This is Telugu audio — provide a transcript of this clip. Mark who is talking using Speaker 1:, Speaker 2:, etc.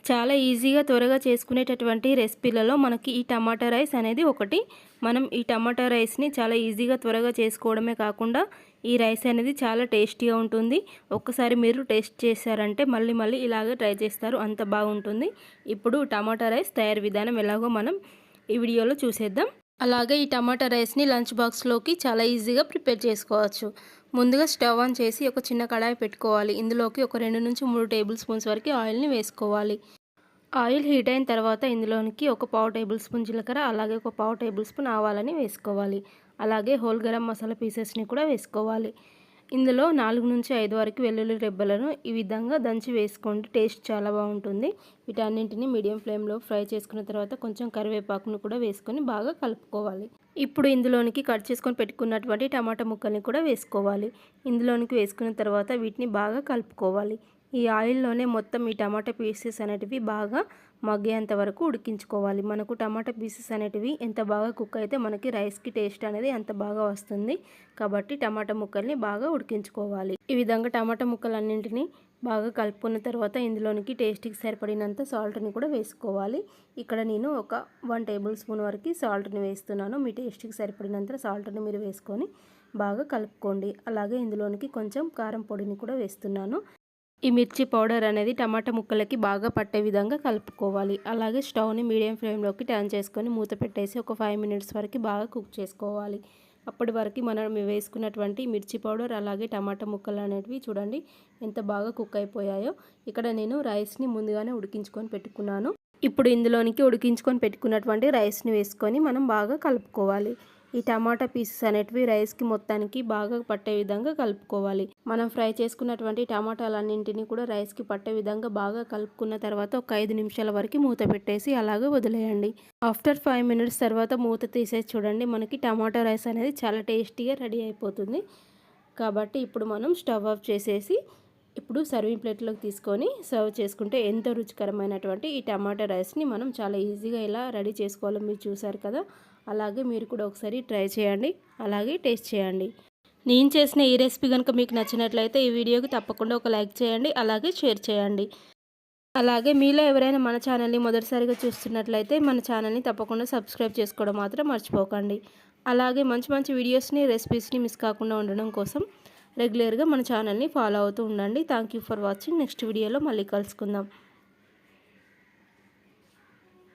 Speaker 1: చాలా ఈజీగా త్వరగా చేసుకునేటటువంటి రెసిపీలలో మనకి ఈ టమాటా రైస్ అనేది ఒకటి. మనం ఈ టమాటా రైస్ని చాలా ఈజీగా త్వరగా చేసుకోవడమే కాకుండా ఈ రైస్ అనేది చాలా టేస్టీగా ఉంటుంది. ఒక్కసారి మీరు టేస్ట్ చేశారంటే మళ్ళీ మళ్ళీ ఇలాగే ట్రై చేస్తారు, అంత బాగుంటుంది. ఇప్పుడు టమాటా రైస్ తయారు విధానం ఎలాగో మనం ఈ వీడియోలో చూసేద్దాం. అలాగే ఈ టమాటా రైస్ని లంచ్ బాక్స్లోకి చాలా ఈజీగా ప్రిపేర్ చేసుకోవచ్చు. ముందుగా స్టవ్ ఆన్ చేసి ఒక చిన్న కడాయి పెట్టుకోవాలి. ఇందులోకి ఒక 2 నుంచి 3 టేబుల్ స్పూన్స్ వరకు ఆయిల్ని వేసుకోవాలి. ఆయిల్ హీట్ అయిన తర్వాత ఇందులోనికి ఒక పావు టేబుల్ స్పూన్ జీలకర్ర, అలాగే ఒక పావు టేబుల్ స్పూన్ ఆవాలని వేసుకోవాలి. అలాగే హోల్ గరం మసాలా పీసెస్ని కూడా వేసుకోవాలి. ఇందులో 4 నుంచి 5 వరకు వెల్లుల్లి రెబ్బలను ఈ విధంగా దంచి వేసుకోండి. టేస్ట్ చాలా బాగుంటుంది. వీటన్నింటిని మీడియం ఫ్లేమ్లో ఫ్రై చేసుకున్న తర్వాత కొంచెం కరివేపాకును కూడా వేసుకొని బాగా కలుపుకోవాలి. ఇప్పుడు ఇందులోనికి కట్ చేసుకొని పెట్టుకున్నటువంటి టమాటా ముక్కల్ని కూడా వేసుకోవాలి. ఇందులోనికి వేసుకున్న తర్వాత వీటిని బాగా కలుపుకోవాలి. ఈ ఆయిల్లోనే మొత్తం ఈ టమాటా పీసెస్ అనేటివి బాగా మగ్గేంత వరకు ఉడికించుకోవాలి. మనకు టమాటా పీసెస్ అనేటివి ఎంత బాగా కుక్ అయితే మనకి రైస్కి టేస్ట్ అనేది అంత బాగా వస్తుంది. కాబట్టి టమాటా ముక్కల్ని బాగా ఉడికించుకోవాలి. ఈ విధంగా టమాటా ముక్కలన్నింటినీ బాగా కలుపుకున్న తర్వాత ఇందులోనికి టేస్ట్కి సరిపడినంత సాల్ట్ని కూడా వేసుకోవాలి. ఇక్కడ నేను ఒక 1 టేబుల్ స్పూన్ వరకు సాల్ట్ని వేస్తున్నాను. మీ టేస్ట్కి సరిపడినంత సాల్ట్ని మీరు వేసుకొని బాగా కలుపుకోండి. అలాగే ఇందులోనికి కొంచెం కారం పొడిని కూడా వేస్తున్నాను. ఈ మిర్చి పౌడర్ అనేది టమాటా ముక్కలకి బాగా పట్టే విధంగా కలుపుకోవాలి. అలాగే స్టవ్ని మీడియం ఫ్లేమ్లోకి టర్న్ చేసుకొని మూత పెట్టేసి ఒక 5 మినిట్స్ వరకు బాగా కుక్ చేసుకోవాలి. అప్పటి వరకు మనం వేసుకున్నటువంటి మిర్చి పౌడర్ అలాగే టమాటా ముక్కలు అనేటివి చూడండి ఎంత బాగా కుక్ అయిపోయాయో. ఇక్కడ నేను రైస్ని ముందుగానే ఉడికించుకొని పెట్టుకున్నాను. ఇప్పుడు ఇందులోనికి ఉడికించుకొని పెట్టుకున్నటువంటి రైస్ని వేసుకొని మనం బాగా కలుపుకోవాలి. ఈ టమాటా పీసెస్ అనేటివి రైస్కి మొత్తానికి బాగా పట్టే విధంగా కలుపుకోవాలి. మనం ఫ్రై చేసుకున్నటువంటి టమాటాలన్నింటినీ కూడా రైస్కి పట్టే విధంగా బాగా కలుపుకున్న తర్వాత ఒక 5 నిమిషాల వరకు మూత పెట్టేసి అలాగే వదిలేయండి. ఆఫ్టర్ 5 మినిట్స్ తర్వాత మూత తీసేసి చూడండి మనకి టమాటా రైస్ అనేది చాలా టేస్టీగా రెడీ అయిపోతుంది. కాబట్టి ఇప్పుడు మనం స్టవ్ ఆఫ్ చేసేసి ఇప్పుడు సర్వింగ్ ప్లేట్లోకి తీసుకొని సర్వ్ చేసుకుంటే ఎంతో రుచికరమైనటువంటి ఈ టమాటా రైస్ని మనం చాలా ఈజీగా ఇలా రెడీ చేసుకోవాలో మీరు చూసారు కదా. అలాగే మీరు కూడా ఒకసారి ట్రై చేయండి, అలాగే టేస్ట్ చేయండి. నేను చేసిన ఈ రెసిపీ కనుక మీకు నచ్చినట్లయితే ఈ వీడియోకి తప్పకుండా ఒక లైక్ చేయండి, అలాగే షేర్ చేయండి. అలాగే మీలో ఎవరైనా మన ఛానల్ని మొదటిసారిగా చూస్తున్నట్లయితే మన ఛానల్ని తప్పకుండా సబ్స్క్రైబ్ చేసుకోవడం మాత్రం మర్చిపోకండి. అలాగే మంచి మంచి వీడియోస్ని రెసిపీస్ని మిస్ కాకుండా ఉండడం కోసం రెగ్యులర్గా మన ఛానల్ని ఫాలో అవుతూ ఉండండి. Thank you for watching. Next వీడియోలో మళ్ళీ కలుసుకుందాం.